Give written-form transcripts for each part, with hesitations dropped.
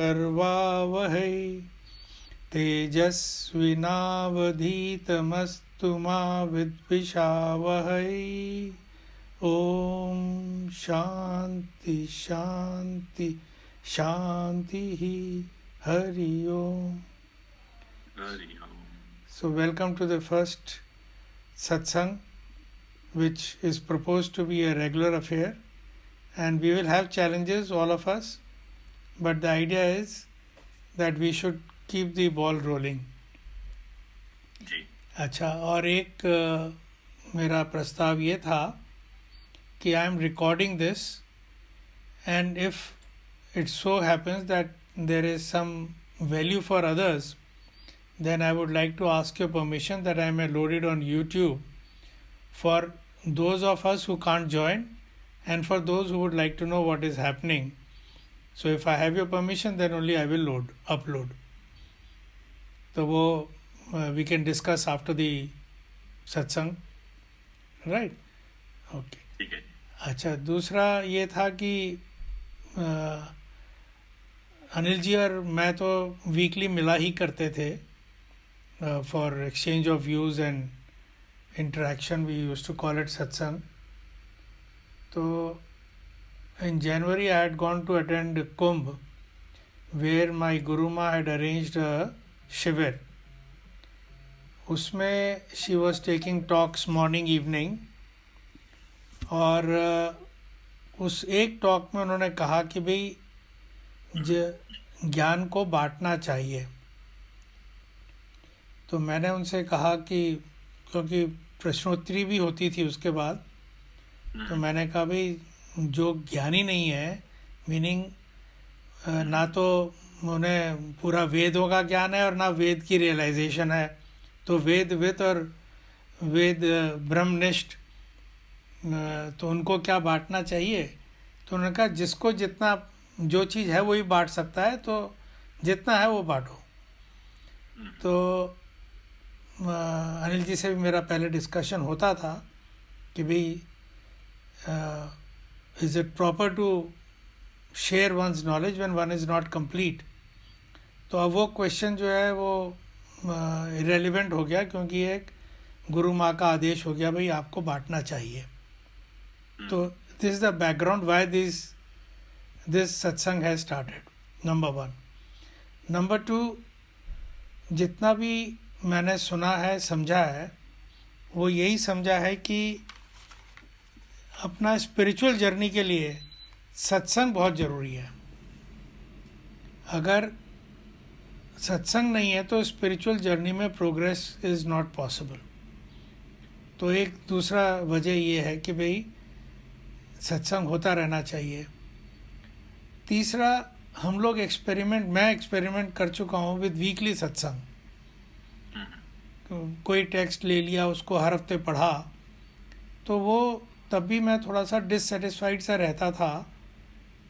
करवावहै तेजस्विनावधीतमस्तु मा विद्विषावहै। ओम शांति शांति शांति ही। हरि ओम। So welcome to the first satsang, which is proposed to be a regular affair, and we will have challenges, all of us, but the idea is that we should keep the ball rolling. जी अच्छा, और एक मेरा प्रस्ताव ये था कि I am recording this, and if it so happens that there is some value for others, then I would like to ask your permission that I may load it on YouTube for those of us who can't join and for those who would like to know what is happening. So if I have your permission, then only I will upload. So we can discuss after the satsang, right? Okay. ठीक है। अच्छा, दूसरा ये था कि अनिल जी और मैं तो वीकली मिला ही करते थे for exchange of views and interaction. We used to call it satsang. तो in January I had gone to attend Kumbh, where my Guruma had arranged a shivir. उसमें she was taking talks morning evening, और उस एक talk में उन्होंने कहा कि भाई ज्ञान को बांटना चाहिए. तो मैंने उनसे कहा कि क्योंकि प्रश्नोत्तरी भी होती थी उसके बाद, तो मैंने कहा भाई जो ज्ञानी नहीं है, मीनिंग ना तो उन्हें पूरा वेदों का ज्ञान है और ना वेद की रियलाइजेशन है, तो वेदवित और वेद ब्रह्मनिष्ठ, तो उनको क्या बांटना चाहिए. तो उन्होंने कहा जिसको जितना जो चीज़ है वही बांट सकता है, तो जितना है वो बांटो. तो अनिल जी से भी मेरा पहले डिस्कशन होता था कि भाई is it proper to share one's knowledge when one is not complete. तो अब वो क्वेश्चन जो है वो irrelevant हो गया, क्योंकि एक गुरु माँ का आदेश हो गया भाई आपको बांटना चाहिए. तो this is the background why this satsang has started. Number 1. Number 2, जितना भी मैंने सुना है, समझा है, वो यही समझा है कि अपना स्पिरिचुअल जर्नी के लिए सत्संग बहुत ज़रूरी है. अगर सत्संग नहीं है तो स्पिरिचुअल जर्नी में प्रोग्रेस इज़ नॉट पॉसिबल. तो एक दूसरा वजह ये है कि भाई सत्संग होता रहना चाहिए. तीसरा, हम लोग मैं एक्सपेरिमेंट कर चुका हूँ विद वीकली सत्संग. कोई टेक्स्ट ले लिया, उसको हर हफ्ते पढ़ा, तो वो तब भी मैं थोड़ा सा डिससेटिस्फाइड सा रहता था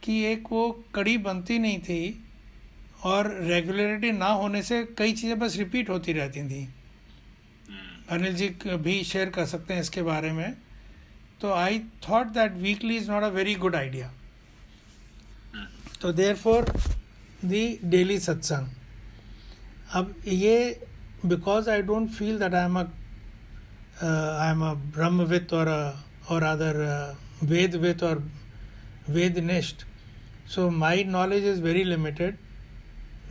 कि एक वो कड़ी बनती नहीं थी, और रेगुलरिटी ना होने से कई चीज़ें बस रिपीट होती रहती थी. अनिल जी भी शेयर कर सकते हैं इसके बारे में. तो I thought that weekly is not a very good idea. तो देयरफॉर द डेली सत्संग. अब ये because I don't feel that I am a Brahmavid or rather Vedvit or Vednisht. So my knowledge is very limited.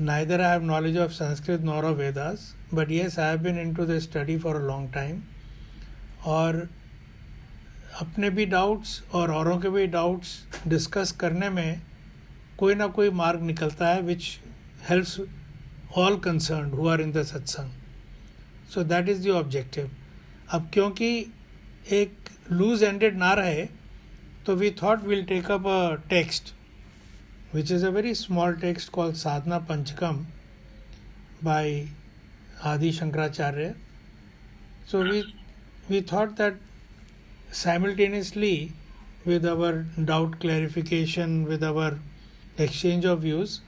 Neither I have knowledge of Sanskrit nor of Vedas, but yes, I have been into this study for a long time. और अपने भी doubts और औरों के भी doubts discuss करने में कोई ना कोई मार्ग निकलता है which helps all concerned who are in the satsang. So that is the objective. अब क्योंकि एक लूज एंडेड ना रहे, तो we thought will take up a text which is a very small text called Sadhana Panchakam by Adi Shankaracharya. So we thought that simultaneously with our doubt clarification, with our exchange of views,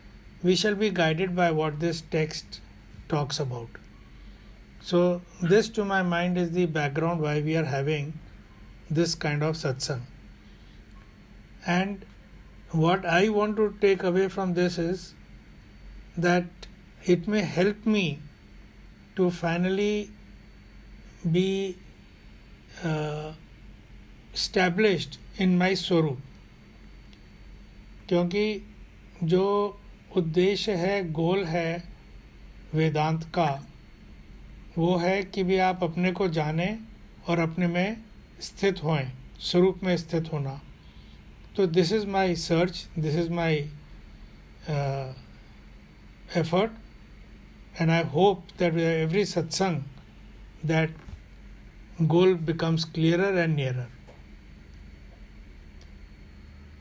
we shall be guided by what this text talks about. So this to my mind is the background why we are having this kind of satsang. And what I want to take away from this is that it may help me to finally be established in my स्वरूप. क्योंकि जो उद्देश्य है, गोल है वेदांत का, वो है कि भी आप अपने को जानें और अपने में स्थित होएं, स्वरूप में स्थित होना. तो this is my search, this is my effort, and I hope that with every satsang that goal becomes clearer and nearer.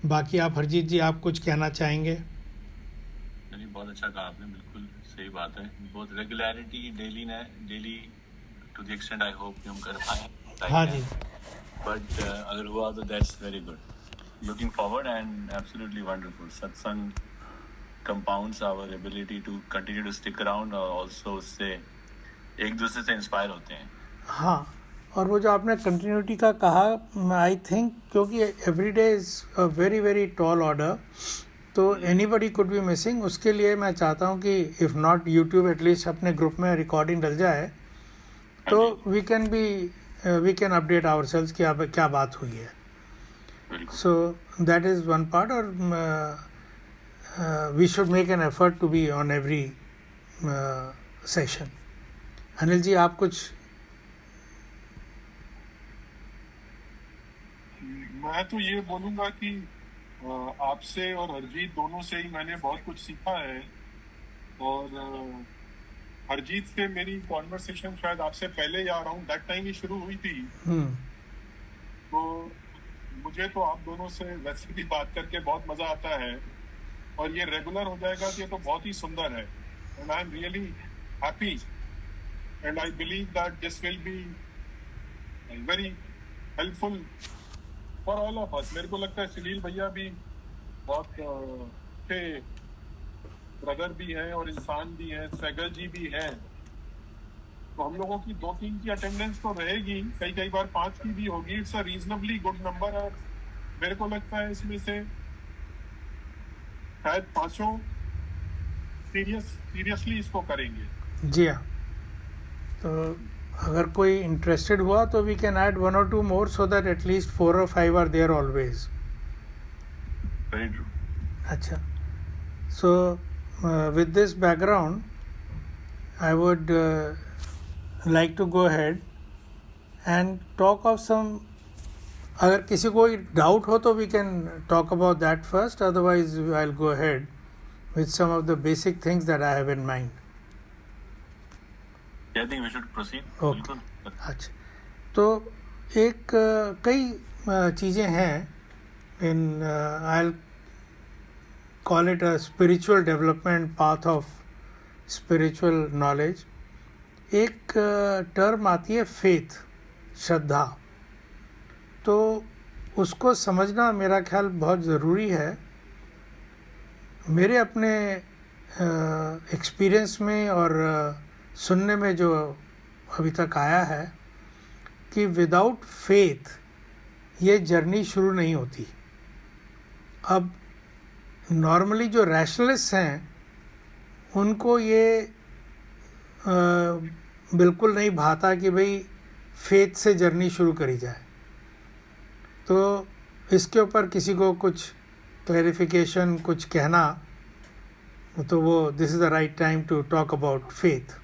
बाकी आप हरजीत जी, आप कुछ कहना चाहेंगे? नहीं, बहुत अच्छा कहा आपने, बिल्कुल सही बात है. बहुत regularity, daily to the extent I hope कि हम कर पाए. हाँ जी. बट अगर हुआ तो that's very good. Looking forward and absolutely wonderful. सत्संग compounds our ability to continue to stick around और also उससे एक दूसरे से इंस्पायर होते हैं. हाँ, और वो जो आपने कंटिन्यूटी का कहा, आई थिंक क्योंकि every day is a very very tall order, तो एनीबडी कुड बी मिसिंग. उसके लिए मैं चाहता हूँ कि इफ़ नॉट यूट्यूब, एटलीस्ट अपने ग्रुप में रिकॉर्डिंग डल जाए तो वी कैन अपडेट आवरसेल्व्स कि अब क्या बात हुई है. So that is one part. और we should make an effort to be on every session. Anil ji, आप कुछ? मैं तो ये बोलूँगा कि आपसे और हरजीत दोनों से ही मैंने बहुत कुछ सीखा है. और हरजीत से मेरी कॉन्वर्सेशन शायद आपसे पहले या अराउंड दैट टाइम ही शुरू हुई थी. तो मुझे तो आप दोनों से वैसे भी बात करके बहुत मज़ा आता है, और ये रेगुलर हो जाएगा तो ये तो बहुत ही सुंदर है. And I am really happy and I believe that this will be very helpful for all of us. मेरे को लगता है सुनील भैया भी बहुत अच्छे ब्रदर भी हैं और इंसान भी हैं, सैगल जी भी हैं. तो हम लोगों की 2-3 की अटेंडेंस तो रहेगी, कई बार 5 की भी होगी. It's a reasonably good number. और मेरे को लगता है इसमें से शायद 5 सीरियसली इसको करेंगे. जी हाँ. तो अगर कोई इंटरेस्टेड हुआ तो we can add 1 or 2 more so that at least 4 or 5 are there always. Very true. अच्छा. So with this background, I would like to go ahead and talk of some. अगर किसी को डाउट हो तो we can talk about that first, otherwise I will go ahead with some of the basic things that I have in mind. I think we should proceed. Okay. अच्छा. तो एक कई चीज़ें हैं in, I will call it a spiritual development path of spiritual knowledge. एक term आती है faith, श्रद्धा. तो उसको समझना मेरा ख्याल बहुत ज़रूरी है. मेरे अपने एक्सपीरियंस में और सुनने में जो अभी तक आया है कि विदाउट फेथ ये जर्नी शुरू नहीं होती. अब नॉर्मली जो रैशनलिस्ट हैं उनको ये बिल्कुल नहीं भाता कि भाई फेथ से जर्नी शुरू करी जाए. तो इसके ऊपर किसी को कुछ क्लैरिफिकेशन, कुछ कहना, तो वो this is the right time to talk about faith.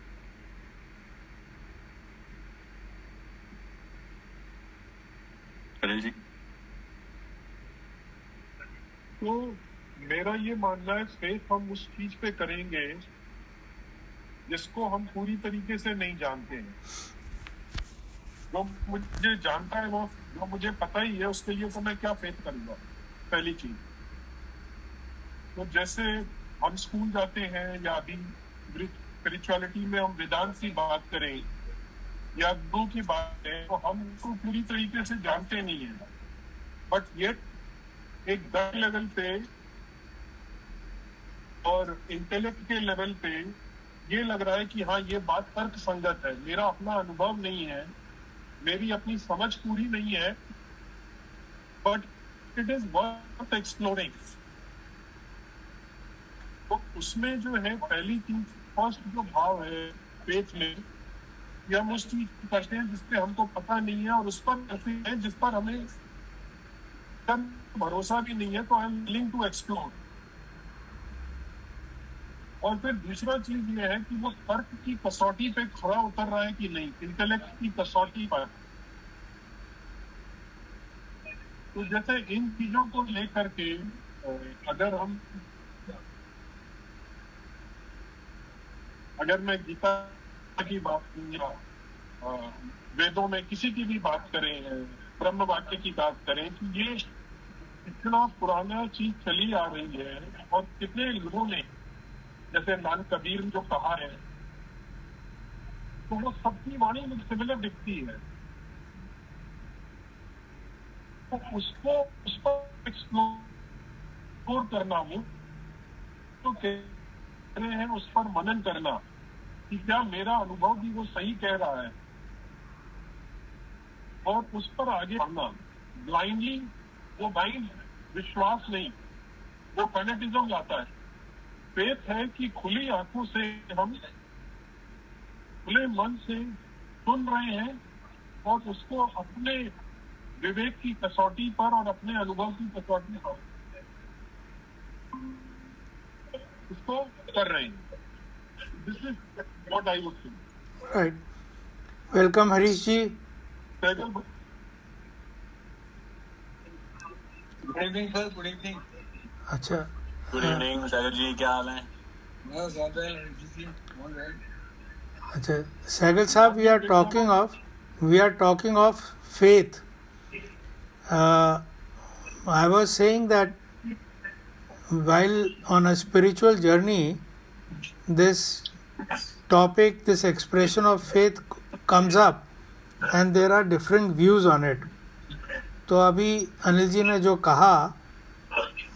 Anil ji. तो मेरा ये मानना है फेथ हम उस चीज पे करेंगे जिसको हम पूरी तरीके से नहीं जानते हैं. जो मुझे जानता है, वो जो मुझे पता ही है, उसके लिए तो मैं क्या फेथ करूंगा. पहली चीज तो जैसे हम स्कूल जाते हैं या अभी स्पिरिचुअलिटी में हम वेदांत की बात करें या गुरु की बात करें, तो हम उसको पूरी तरीके से जानते नहीं है. बट ये एक गट लेवल पे और इंटेलेक्ट के लेवल पे ये लग रहा है कि हाँ, ये बात तर्क संगत है. मेरा अपना अनुभव नहीं है, मेरी अपनी समझ पूरी नहीं है, but it is worth exploring. तो उसमें जो है पहली चीज, फर्स्ट जो भाव है फेथ में, कि हम उस चीज को करते हैं जिसपे हमको पता नहीं है और उस पर करते हैं जिस पर हमें भरोसा भी नहीं है, तो I am willing to explore. और फिर दूसरा चीज ये है कि वो तर्क की कसौटी पे खरा उतर रहा है कि नहीं, इंटेलेक्ट की कसौटी पर। तो जैसे इन चीजों को लेकर के अगर मैं गीता की बात करूं या वेदों में किसी की भी बात करें, ब्रह्म वाक्य की बात करें, कि ये इतना पुराना चीज चली आ रही है और कितने लोगों ने, जैसे नान कबीर जो कहा है, तो वो सबकी वाणी में सिमिलर दिखती है। तो उस पर एक्सप्लोर करना हो तो कह रहे हैं, उस पर मनन करना कि क्या मेरा अनुभव भी वो सही कह रहा है, और उस पर आगे बढ़ना ब्लाइंडली। वो ब्लाइंड विश्वास नहीं, वो फैनेटिज्म लाता है। फेथ है कि खुली आंखों से हम खुले मन से सुन रहे हैं और उसको अपने विवेक की कसौटी पर और अपने अनुभव की कसौटी पर उसको कर रहे हैं। This is what I would say. Right, welcome Harish ji. Good evening sir, good evening. अच्छा, गुड इवनिंग सागर जी, क्या हाल है? अच्छा सहगल साहब, we are talking of faith. I was saying that while on a spiritual journey, this topic, this expression of faith comes up and there are different views on it. तो अभी अनिल जी ने जो कहा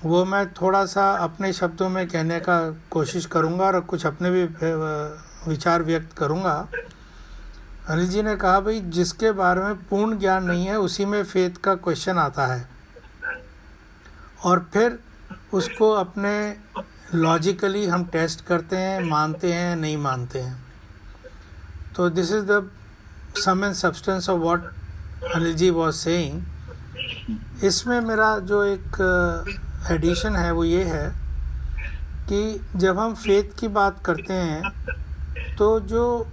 वो मैं थोड़ा सा अपने शब्दों में कहने का कोशिश करूँगा और कुछ अपने भी विचार व्यक्त करूँगा। अनिल जी ने कहा भाई जिसके बारे में पूर्ण ज्ञान नहीं है उसी में फेथ का क्वेश्चन आता है, और फिर उसको अपने लॉजिकली हम टेस्ट करते हैं, मानते हैं नहीं मानते हैं। तो this is the sum and substance of what Anil ji was saying. इसमें मेरा जो एक एडिशन है वो ये है कि जब हम फेथ की बात करते हैं तो जो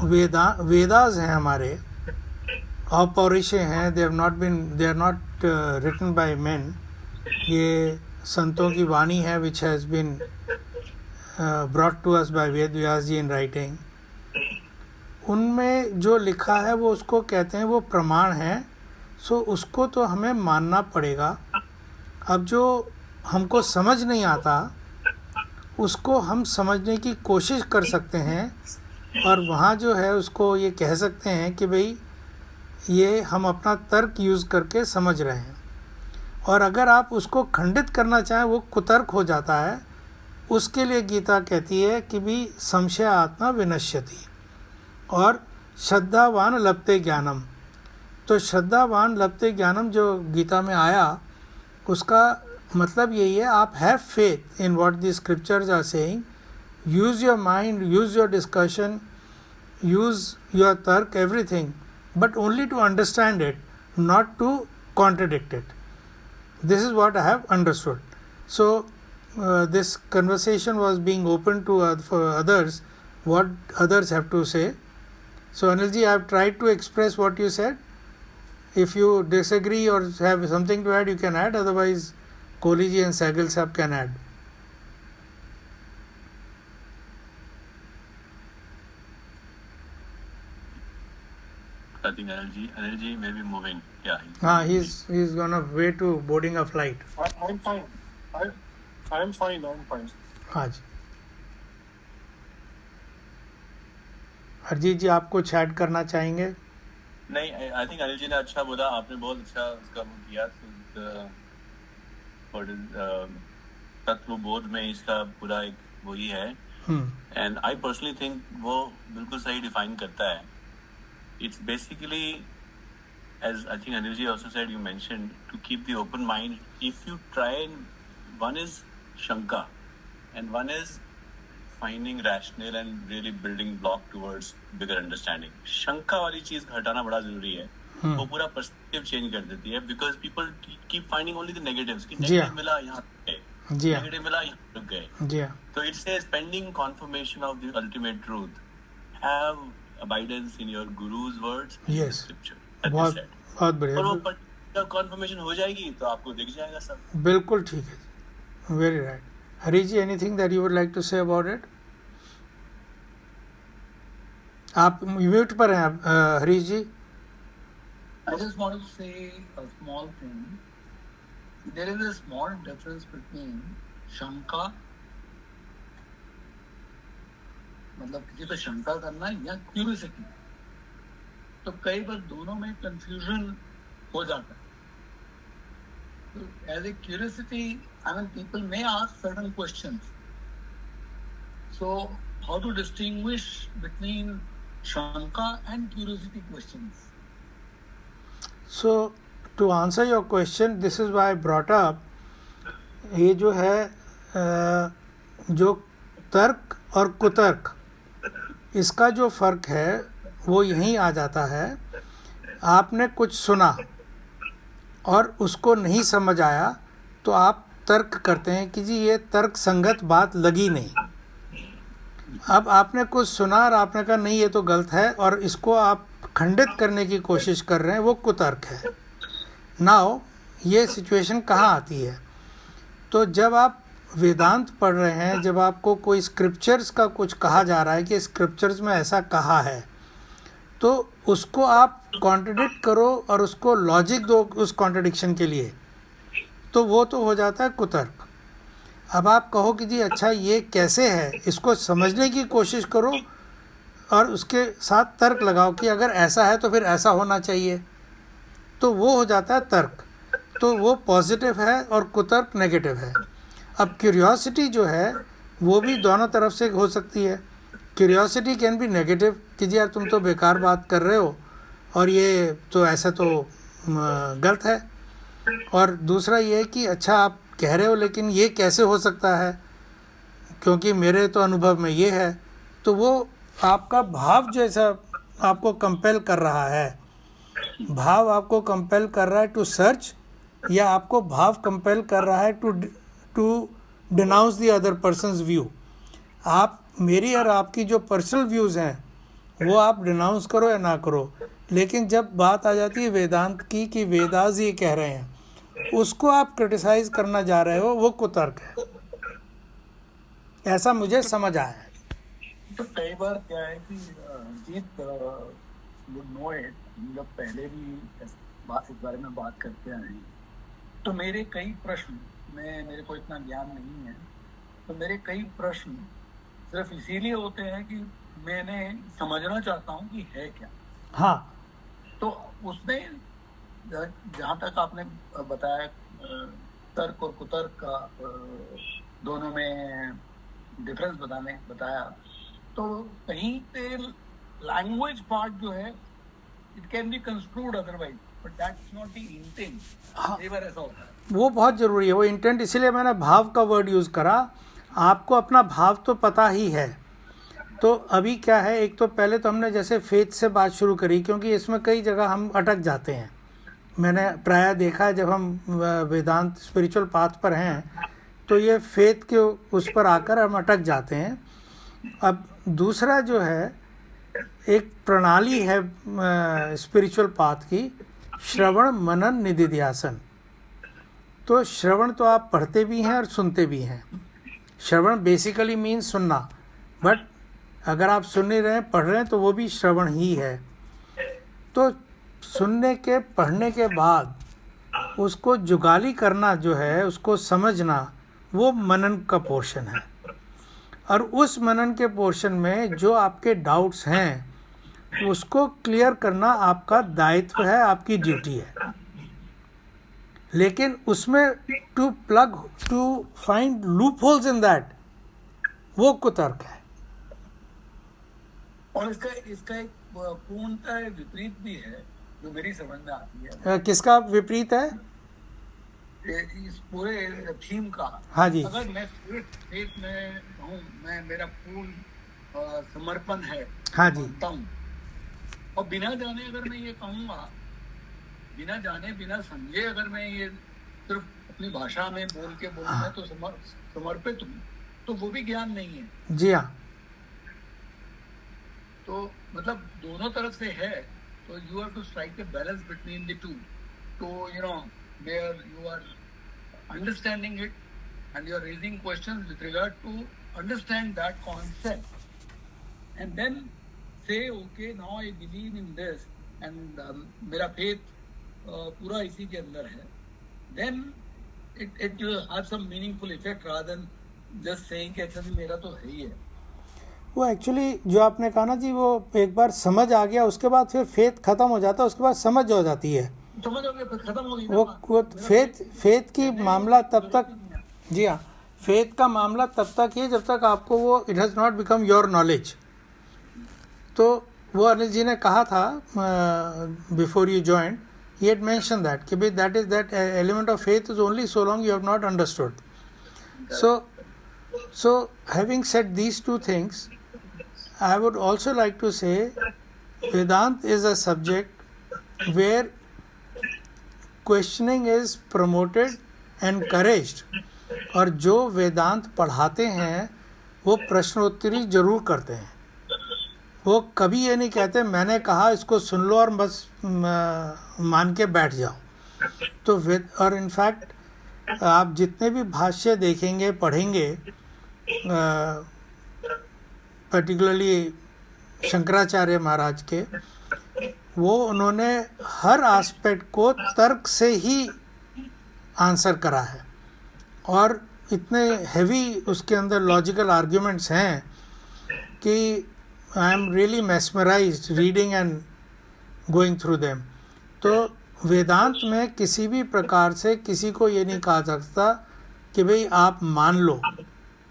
वेदास हैं हमारे, अपौरुषेय हैं, they are not written by men, ये संतों की वाणी है which has been brought to us by Ved Vyas ji in writing. उनमें जो लिखा है वो उसको कहते हैं वो प्रमाण है, सो उसको तो हमें मानना पड़ेगा। अब जो हमको समझ नहीं आता उसको हम समझने की कोशिश कर सकते हैं, और वहाँ जो है उसको ये कह सकते हैं कि भाई ये हम अपना तर्क यूज़ करके समझ रहे हैं। और अगर आप उसको खंडित करना चाहें वो कुतर्क हो जाता है। उसके लिए गीता कहती है कि भी संशय आत्मा विनश्यति और श्रद्धावान लभते ज्ञानम। तो श्रद्धावान लभते ज्ञानम जो गीता में आया उसका मतलब यही है, आप have faith in what the scriptures are saying, use your mind, use your discussion, use your tark, everything, but only to understand it, not to contradict it. This is what I have understood. So this conversation was being open to for others, what others have to say. So Anilji, I have tried to express what you said. If you disagree or have something to add, you can add. Otherwise, Kohli ji and Sehgal sahab can add. I think Anil ji may be moving. Yeah. He's gonna way to boarding a flight. I'm fine. I'm fine. हाँ जी। हरजीत जी आप कुछ add करना चाहेंगे? नहीं, I think Anil ji ने अच्छा बोला, आपने बहुत अच्छा उसका किया। तत्वबोध में इसका पूरा एक वही है, एंड आई पर्सनली थिंक वो बिल्कुल सही डिफाइन करता है। It's basically, as I think Anil ji also said, you mentioned to keep the open mind. If you try, and one is shanka, and one is finding rational and really building block towards bigger understanding. शंका वाली चीज हटाना बड़ा जरूरी है. वो पूरा perspective change कर देती है, because people keep finding only the negatives. कि जी हाँ. negative मिला यहाँ गए, जी हाँ. negative मिला यहाँ रुक गए. जी हाँ. So it says pending confirmation of the ultimate truth. Have abidance in your guru's words. Yes. Scripture. बहुत बहुत बढ़िया. और वो confirmation हो जाएगी तो आपको दिख जाएगा सब. बिल्कुल ठीक है. Very right. Hari ji, anything that you would like to say about it? आप म्यूट पर हैं हरी जी. I just want to say a small thing. There is a small difference between शंका, मतलब किसी पे शंका करना, या क्यूरियोसिटी. तो कई बार दोनों में कंफ्यूजन हो जाता है. So, as a curiosity, I mean, people may ask certain questions. So, how to distinguish between shanka and curiosity questions? So, to answer your question, this is why I brought up, ये जो है जो तर्क और कुतर्क, इसका जो फ़र्क है वो यहीं आ जाता है. आपने कुछ सुना और उसको नहीं समझ आया तो आप तर्क करते हैं कि जी ये तर्क संगत बात लगी नहीं. अब आपने कुछ सुना और आपने कहा नहीं ये तो गलत है और इसको आप खंडित करने की कोशिश कर रहे हैं, वो कुतर्क है. नाउ ये सिचुएशन कहाँ आती है? तो जब आप वेदांत पढ़ रहे हैं, जब आपको कोई स्क्रिप्चर्स का कुछ कहा जा रहा है कि स्क्रिप्चर्स में ऐसा कहा है, तो उसको आप कॉन्ट्रडिक्ट करो और उसको लॉजिक दो उस कॉन्ट्रडिक्शन के लिए, तो वो तो हो जाता है कुतर्क. अब आप कहो कि जी अच्छा ये कैसे है, इसको समझने की कोशिश करो और उसके साथ तर्क लगाओ कि अगर ऐसा है तो फिर ऐसा होना चाहिए, तो वो हो जाता है तर्क. तो वो पॉजिटिव है और कुतर्क नेगेटिव है. अब क्यूरियोसिटी जो है वो भी दोनों तरफ से हो सकती है. क्यूरियोसिटी कैन बी नेगेटिव कि जी यार तुम तो बेकार बात कर रहे हो और ये तो ऐसा तो गलत है. और दूसरा ये है कि अच्छा आप कह रहे हो लेकिन ये कैसे हो सकता है क्योंकि मेरे तो अनुभव में ये है. तो वो आपका भाव जैसा आपको कंपेल कर रहा है, भाव आपको कंपेल कर रहा है टू सर्च, या आपको भाव कंपेल कर रहा है to denounce the other person's view. आप मेरी और आपकी जो पर्सनल व्यूज़ हैं वो आप डिनाउंस करो या ना करो, लेकिन जब बात आ जाती है वेदांत की कि वेदास ये कह रहे हैं, उसको आप क्रिटिसाइज करना जा रहे हो, वो कुतर्क है. ऐसा मुझे समझ आया है. तो कई बार क्या है कि जीत वुड नो इट, हम जब पहले भी इस बारे में बात करते आए हैं, तो मेरे कई प्रश्न, मेरे को इतना ज्ञान नहीं है, तो मेरे कई प्रश्न सिर्फ इसीलिए होते हैं कि मैंने समझना चाहता हूँ कि है क्या. हाँ. तो उसमें जहाँ तक आपने बताया तर्क और कुतर्क का दोनों में डिफरेंस बताया, तो कहीं पे लैंग्वेज पार्ट जो है it can be construed otherwise, but that's not the intent. कई बार ऐसा होता है. वो बहुत ज़रूरी है, वो इंटेंट. इसीलिए मैंने भाव का वर्ड यूज़ करा. आपको अपना भाव तो पता ही है. तो अभी क्या है, एक तो पहले तो हमने जैसे फेथ से बात शुरू करी, क्योंकि इसमें कई जगह हम अटक जाते हैं. मैंने प्रायः देखा है जब हम वेदांत स्पिरिचुअल पाथ पर हैं तो ये फेथ के उस पर आकर हम अटक जाते हैं. अब दूसरा जो है, एक प्रणाली है स्पिरिचुअल पाथ की, श्रवण मनन निधिध्यासन. तो श्रवण तो आप पढ़ते भी हैं और सुनते भी हैं. श्रवण बेसिकली मीन सुनना, बट अगर आप सुन नहीं रहे हैं, पढ़ रहे हैं, तो वो भी श्रवण ही है. तो सुनने के पढ़ने के बाद उसको जुगाली करना जो है, उसको समझना, वो मनन का पोर्शन है. और उस मनन के पोर्शन में जो आपके डाउट्स हैं उसको क्लियर करना आपका दायित्व है, आपकी ड्यूटी है. लेकिन उसमें to find loopholes in that, वो कुतर्क है. और इसका एक पूर्णतः विपरीत भी है जो मेरी समझ में आती है. किसका विपरीत है? इस पूरे थीम का, हाँ जी, अगर मैं पूरे फेथ में हूँ, मैं मेरा पूर्ण समर्पण है, हाँ जी, मानता हूँ, और बिना जाने अगर मैं ये कहूँगा, बिना जाने बिना समझे अगर मैं ये सिर्फ अपनी भाषा में बोल के बोलूँ मैं तो समर्पित हूँ, तो वो भी ज्ञान नहीं है। जी हाँ, तो मतलब दोनों तरफ से है, तो you have to strike the balance between the two, तो you know where you are understanding it and you are raising questions with regard to understand that concept and then say okay now I believe in this and मेरा faith पूरा इसी के अंदर है, then it will have some meaningful effect rather than just saying कि अच्छा जी मेरा तो है ही है। वो एक्चुअली जो आपने कहा ना जी, वो एक बार समझ आ गया उसके बाद फिर फेथ खत्म हो जाता है, उसके बाद समझ हो जाती है, समझ हो गया, खत्म हो गई। वो फेथ की मामला तब तक, जी हाँ, फेथ का मामला तब तक है जब तक आपको वो it has not become your knowledge. तो वो अनिल जी ने कहा था before you join, he had mention that कि भाई that element of faith is only so long you have not understood. So having said these two things, I would also like to say Vedanta is a subject where questioning is promoted, encouraged, और जो वेदांत पढ़ाते हैं वो प्रश्नोत्तरी जरूर करते हैं। वो कभी ये नहीं कहते मैंने कहा इसको सुन लो और बस मान के बैठ जाओ। तो और इनफैक्ट आप जितने भी भाष्य देखेंगे पढ़ेंगे, पर्टिकुलरली शंकराचार्य महाराज के, वो उन्होंने हर एस्पेक्ट को तर्क से ही आंसर करा है, और इतने हैवी उसके अंदर लॉजिकल आर्ग्यूमेंट्स हैं कि I am really mesmerised reading and going through them. तो वेदांत में किसी भी प्रकार से किसी को ये नहीं कहा जा सकता कि भाई आप मान लो,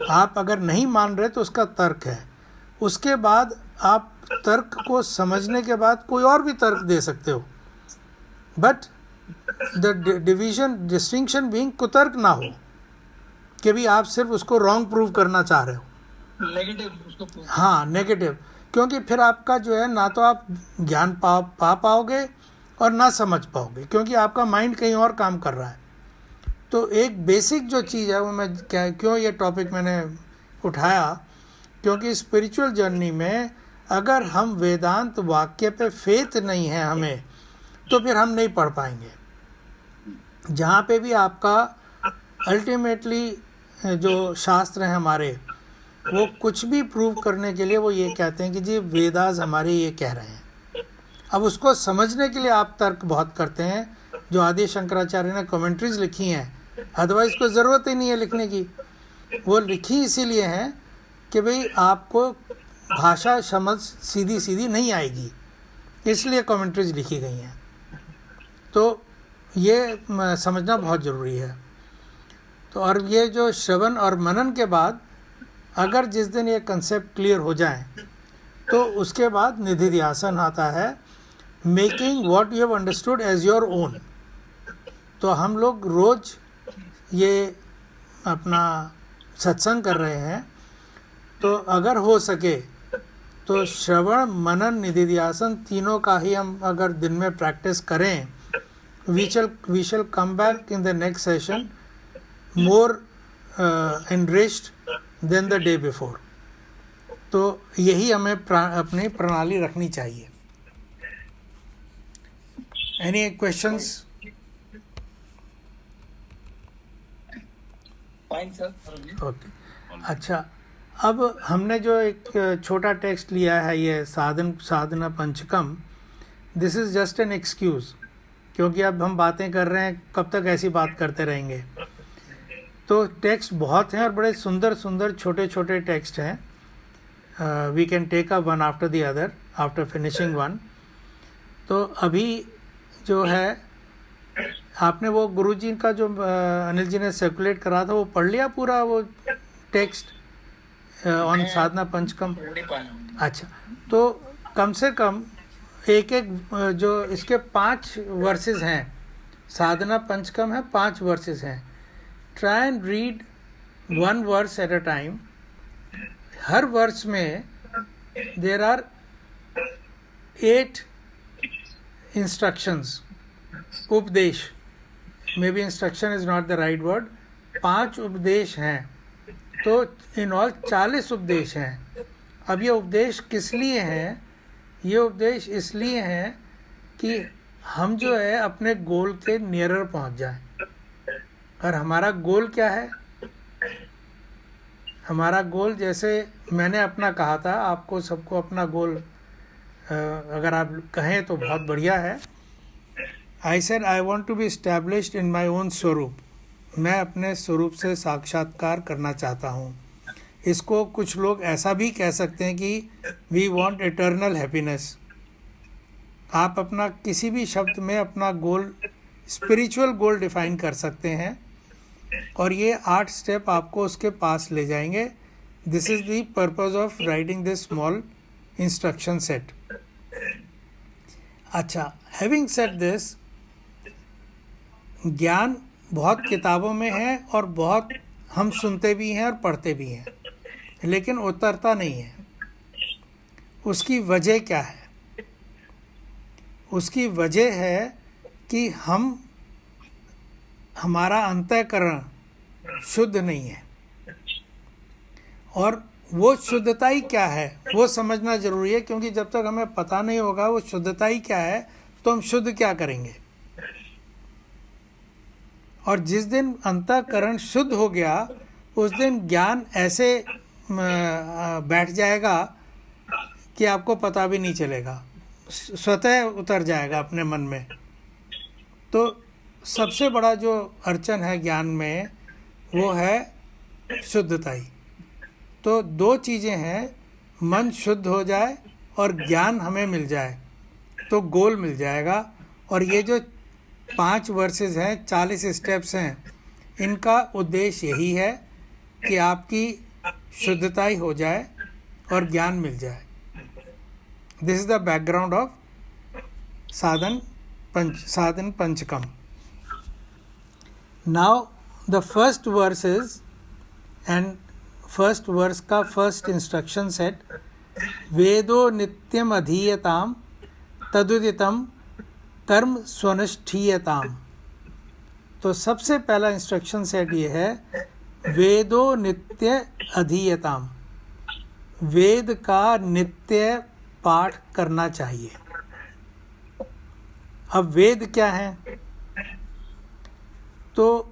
आप अगर नहीं मान रहे तो उसका तर्क है, उसके बाद आप तर्क को समझने के बाद कोई और भी तर्क दे सकते हो, बट द डिस्टिंक्शन बीइंग कुतर्क ना हो कि भी आप सिर्फ उसको रॉन्ग प्रूव करना चाह रहे हो, नेगेटिव उसको prove। हाँ नेगेटिव, क्योंकि फिर आपका जो है ना तो आप ज्ञान पा पाओगे और ना समझ पाओगे, क्योंकि आपका माइंड कहीं और काम कर रहा है। तो एक बेसिक जो चीज़ है वो मैं क्यों ये टॉपिक मैंने उठाया, क्योंकि स्पिरिचुअल जर्नी में अगर हम वेदांत वाक्य पे फेथ नहीं है हमें, तो फिर हम नहीं पढ़ पाएंगे। जहाँ पे भी आपका अल्टीमेटली जो शास्त्र हैं हमारे, वो कुछ भी प्रूव करने के लिए वो ये कहते हैं कि जी वेदास हमारे ये कह रहे हैं। अब उसको समझने के लिए आप तर्क बहुत करते हैं, जो आदि शंकराचार्य ने कमेंट्रीज लिखी हैं, अदरवाइज कोई ज़रूरत ही नहीं है लिखने की। वो लिखी इसीलिए हैं कि भाई आपको भाषा समझ सीधी सीधी नहीं आएगी, इसलिए कमेंट्रीज लिखी गई हैं। तो ये समझना बहुत ज़रूरी है। तो और ये जो श्रवण और मनन के बाद अगर जिस दिन ये कंसेप्ट क्लियर हो जाए, तो उसके बाद निधिध्यासन आता है, making what you have understood as your own. तो हम लोग रोज़ ये अपना सत्संग कर रहे हैं, तो अगर हो सके तो श्रवण मनन निधिध्यासन तीनों का ही हम अगर दिन में प्रैक्टिस करें, we shall come back in the next session more enriched than the day before. तो यही हमें अपनी प्रणाली रखनी चाहिए। Any questions? Fine sir. Okay, अच्छा, अब हमने जो एक छोटा टेक्स्ट लिया है, ये Sadhana Panchakam, this is just an excuse, क्योंकि अब हम बातें कर रहे हैं, कब तक ऐसी बात करते रहेंगे। तो टेक्स्ट बहुत हैं और बड़े सुंदर सुंदर छोटे छोटे टेक्स्ट हैं। We can take up one after the other after finishing one. तो अभी जो है आपने वो गुरुजी का जो अनिल जी ने सर्कुलेट करा था, वो पढ़ लिया पूरा वो टेक्स्ट ऑन साधना पंचकम? अच्छा, तो कम से कम एक एक जो इसके 5 वर्सेस हैं साधना पंचकम है, 5 वर्सेस हैं. Try and read 1 verse at a time. हर वर्स में देर आर 8 इंस्ट्रक्शंस, उपदेश. Maybe instruction is not the right word. 5 उपदेश हैं, तो इन ऑल 40 उपदेश हैं. अब ये उपदेश किस लिए हैं? ये उपदेश इसलिए हैं कि हम जो है अपने गोल के नियरर पहुंच जाएं. और हमारा गोल क्या है? हमारा गोल, जैसे मैंने अपना कहा था, आपको सबको अपना गोल अगर आप कहें तो बहुत बढ़िया है. I said I want to be established in my own स्वरूप. मैं अपने स्वरूप से साक्षात्कार करना चाहता हूँ. इसको कुछ लोग ऐसा भी कह सकते हैं कि वी वॉन्ट इटर्नल हैप्पीनेस. आप अपना किसी भी शब्द में अपना गोल, स्पिरिचुअल गोल डिफाइन कर सकते हैं, और ये 8 स्टेप आपको उसके पास ले जाएंगे. This is the purpose of writing this small instruction set. अच्छा, हैविंग सेड दिस, ज्ञान बहुत किताबों में है और बहुत हम सुनते भी हैं और पढ़ते भी हैं, लेकिन उतरता नहीं है. उसकी वजह क्या है? उसकी वजह है कि हमारा अंतःकरण शुद्ध नहीं है. और वो शुद्धता ही क्या है वो समझना ज़रूरी है, क्योंकि जब तक हमें पता नहीं होगा वो शुद्धता ही क्या है तो हम शुद्ध क्या करेंगे. और जिस दिन अंतःकरण शुद्ध हो गया उस दिन ज्ञान ऐसे बैठ जाएगा कि आपको पता भी नहीं चलेगा, स्वतः उतर जाएगा अपने मन में. तो सबसे बड़ा जो अड़चन है ज्ञान में वो है शुद्धता ही. तो 2 चीज़ें हैं, मन शुद्ध हो जाए और ज्ञान हमें मिल जाए तो गोल मिल जाएगा. और ये जो 5 वर्सेस हैं, 40 स्टेप्स हैं, इनका उद्देश्य यही है कि आपकी शुद्धता ही हो जाए और ज्ञान मिल जाए. This is the background of Sadhana Panchakam. Now the first verse is, and first verse का फर्स्ट इंस्ट्रक्शन सेट, वेदो नित्यम अधीयताम तदुदितम कर्म स्वनुष्ठीयताम. तो सबसे पहला इंस्ट्रक्शन सेट ये है, वेदो नित्य अधीयताम. वेद का नित्य पाठ करना चाहिए. अब वेद क्या है? तो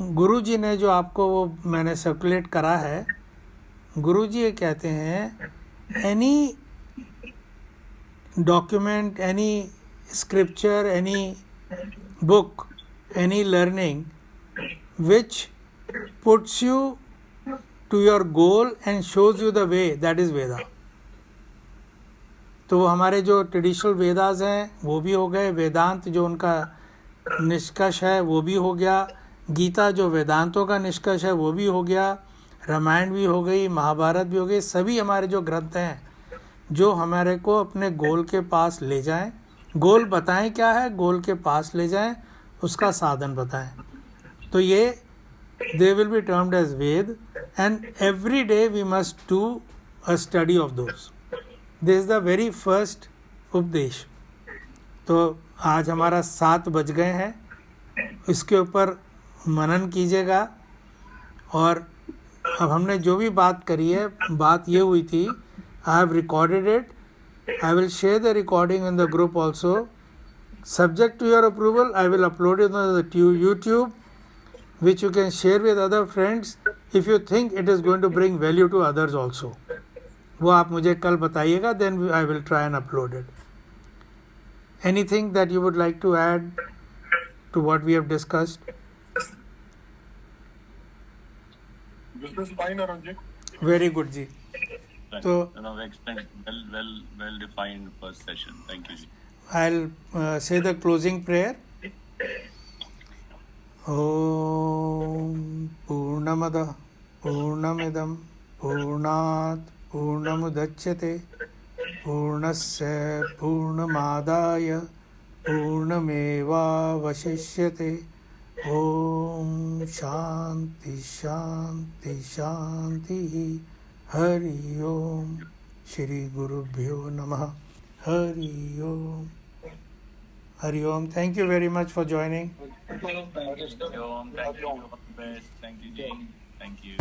गुरुजी ने जो आपको वो मैंने सर्कुलेट करा है, गुरुजी ये कहते हैं, any document, any scripture, any book, any learning which puts you to your goal and shows you the way, that is Veda. तो वो हमारे जो ट्रेडिशनल वेदास हैं वो भी हो गए, वेदांत जो उनका निष्कर्ष है वो भी हो गया, गीता जो वेदांतों का निष्कर्ष है वो भी हो गया, रामायण भी हो गई, महाभारत भी हो गई. सभी हमारे जो ग्रंथ हैं जो हमारे को अपने गोल के पास ले जाएं, गोल बताएं क्या है, गोल के पास ले जाएं, उसका साधन बताएं. तो ये they will be termed as Veda, and every day we must do a study of those. This is the very first upadesh. तो आज हमारा 7 बज गए हैं, इसके ऊपर मनन कीजिएगा. और अब हमने जो भी बात करी है, बात ये हुई थी, I have recorded it. I will share the recording in the group also. Subject to your approval, I will upload it on the YouTube, which you can share with other friends if you think it is going to bring value to others also. वो आप मुझे कल बताइएगा, then I will try and upload it. Anything that you would like to add to what we have discussed? This is fine, Arunji. Very good जी. तो we explained well defined first session. Thank you. I'll say the closing prayer. Om Purnamada Purnamidam Purnat Purnamudachyate Purnasya Purnamadaya पूर्णमेवावशिष्यते। ओम शांति शांति शांति। हरि ओम। श्री गुरुभ्यो नमः। हरि ओम। हरि ओम। Thank you very much for joining. Thank you, sir. Thank you. All the best. Thank you, Ji. Thank you.